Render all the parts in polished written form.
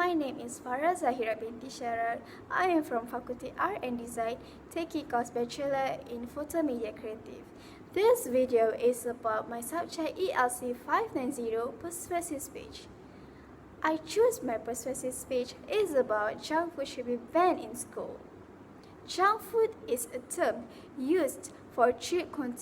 My name is Farah Zahira binti Sharar. I am from Faculty Art and Design, taking course Bachelor in Photo Media Creative. This video is about my subject ELC 590 Persuasive Speech. I choose my persuasive speech is about junk food should be banned in school. Junk food is a term used for cheap food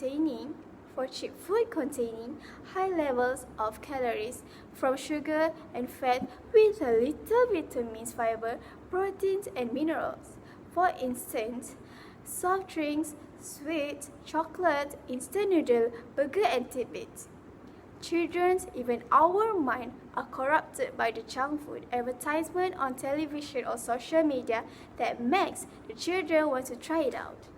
containing high levels of calories from sugar and fat with a little vitamins, fiber, proteins, and minerals. For instance, soft drinks, sweets, chocolate, instant noodle, burger, and tidbits. Children, even our mind, are corrupted by the junk food advertisement on television or social media that makes the children want to try it out.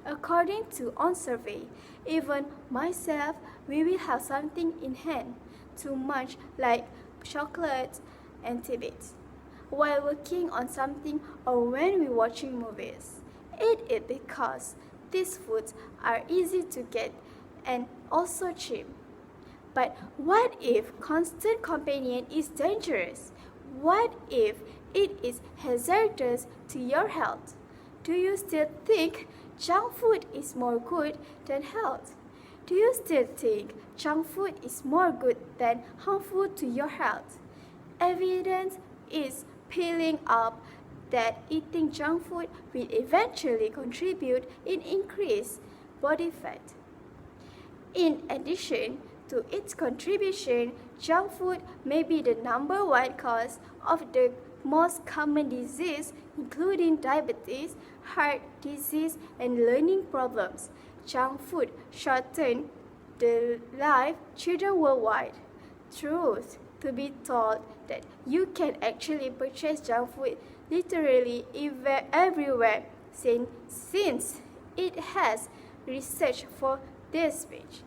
According to on survey, even myself, we will have something in hand too much like chocolate and tidbits while working on something or when we're watching movies. It is because these foods are easy to get and also cheap. But what if constant companion is dangerous? What if it is hazardous to your health? Do you still think junk food is more good than health? Do you still think junk food is more good than harmful to your health? Evidence is piling up that eating junk food will eventually contribute in increased body fat. In addition to its contribution, junk food may be the number one cause of the most common disease, including diabetes, heart disease, and learning problems. Junk food shortens the life children worldwide. Truth to be told that you can actually purchase junk food literally everywhere since it has research for this speech.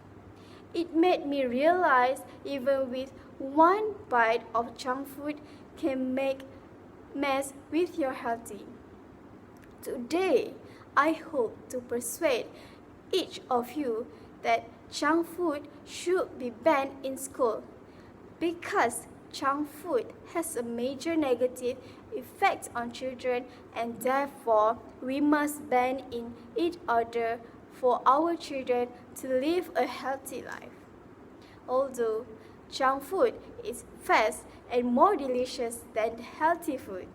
It made me realize even with one bite of junk food can make mess with your healthy. Today, I hope to persuade each of you that junk food should be banned in school because junk food has a major negative effect on children and therefore we must ban it in order for our children to live a healthy life. Although junk food is fast and more delicious than healthy food,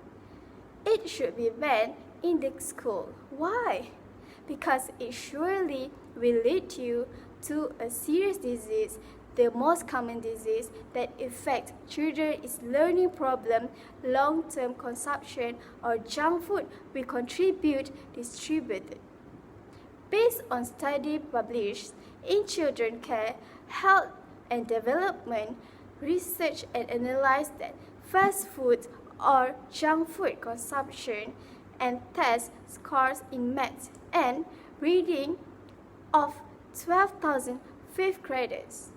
it should be banned in the school. Why? Because it surely will lead you to a serious disease. The most common disease that affects children is learning problem. Long-term consumption of junk food will contribute distributed. Based on study published in Children Care, Health and Development, research and analyze that fast food or junk food consumption and test scores in math and reading of 12,000 fifth graders.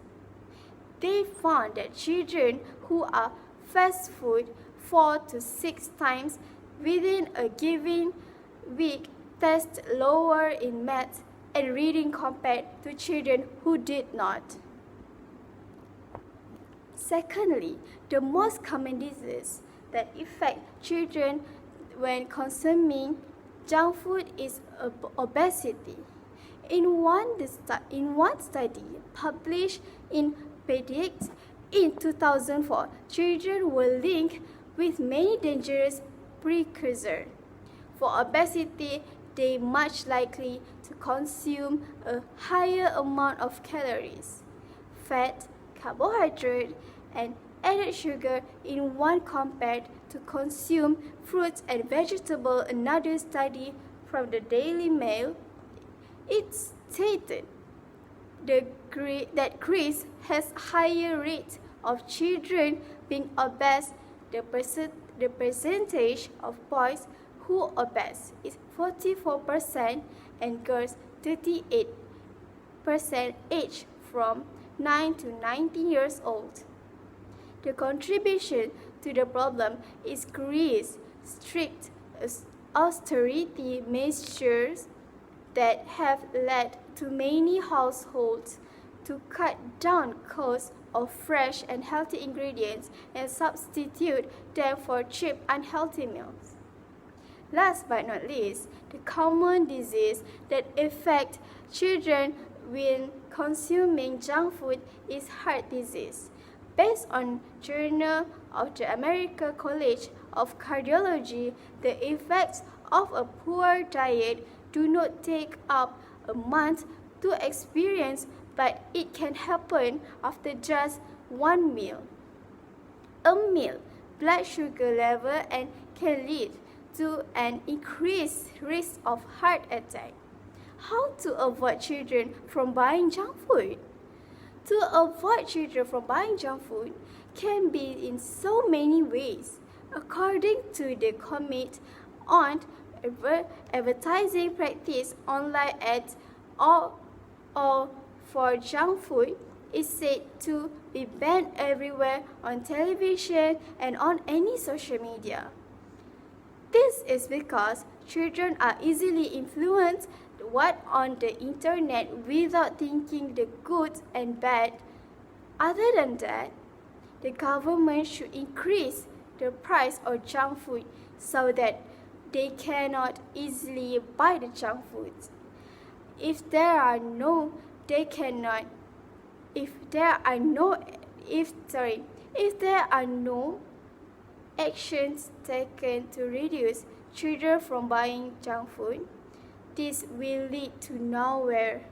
They found that children who are fast food 4 to 6 times within a given week test lower in math and reading compared to children who did not. Secondly, the most common disease that affect children when consuming junk food is obesity. In one study published in Pediatrics in 2004, children were linked with many dangerous precursors. For obesity, they are much likely to consume a higher amount of calories, fat, carbohydrate, and added sugar in one compared to consume fruits and vegetables. Another study from the Daily Mail, it stated that Greece has higher rate of children being obese. The percentage of boys who are obese is 44% and girls 38% aged from 9 to 19 years old. The contribution to the problem is Greece's strict austerity measures that have led to many households to cut down costs of fresh and healthy ingredients and substitute them for cheap, unhealthy meals. Last but not least, the common disease that affects children when consuming junk food is heart disease. Based on Journal of the American College of Cardiology, the effects of a poor diet do not take up a month to experience, but it can happen after just one meal. A meal, blood sugar level, and can lead to an increased risk of heart attack. How to avoid children from buying junk food? To avoid children from buying junk food can be in so many ways. According to the Committee on Advertising Practice online ads or for junk food is said to be banned everywhere on television and on any social media. This is because children are easily influenced what on the internet without thinking the good and bad. Other than that, the government should increase the price of junk food so that they cannot easily buy the junk foods. If there are no actions taken to reduce children from buying junk food, this will lead to nowhere.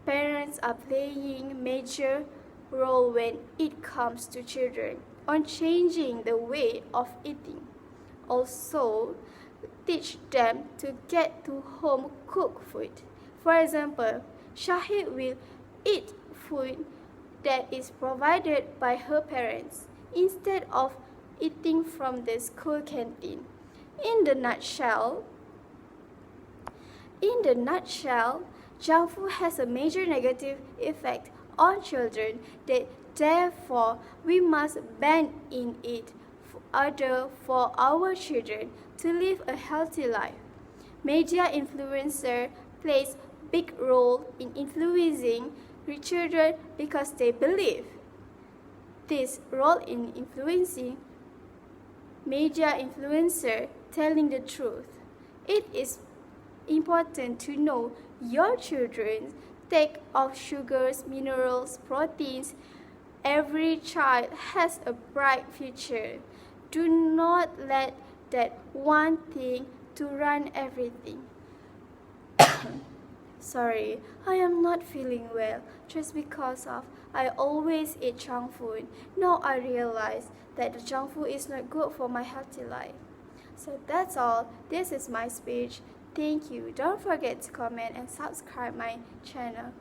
Parents are playing major role when it comes to children on changing the way of eating. Also, teach them to get to home cooked food. For example, Shahid will eat food that is provided by her parents instead of eating from the school canteen. In the nutshell, junk food has a major negative effect on children that therefore we must ban in it order for our children to live a healthy life. Media influencer plays big role in influencing children because they believe. This role in influencing media influencer telling the truth. It is important to know your children's take of sugars, minerals, proteins. Every child has a bright future. Do not let that one thing to run everything. Sorry, I am not feeling well just because of I always eat junk food. Now I realize that the junk food is not good for my healthy life. So that's all. This is my speech. Thank you. Don't forget to comment and subscribe my channel.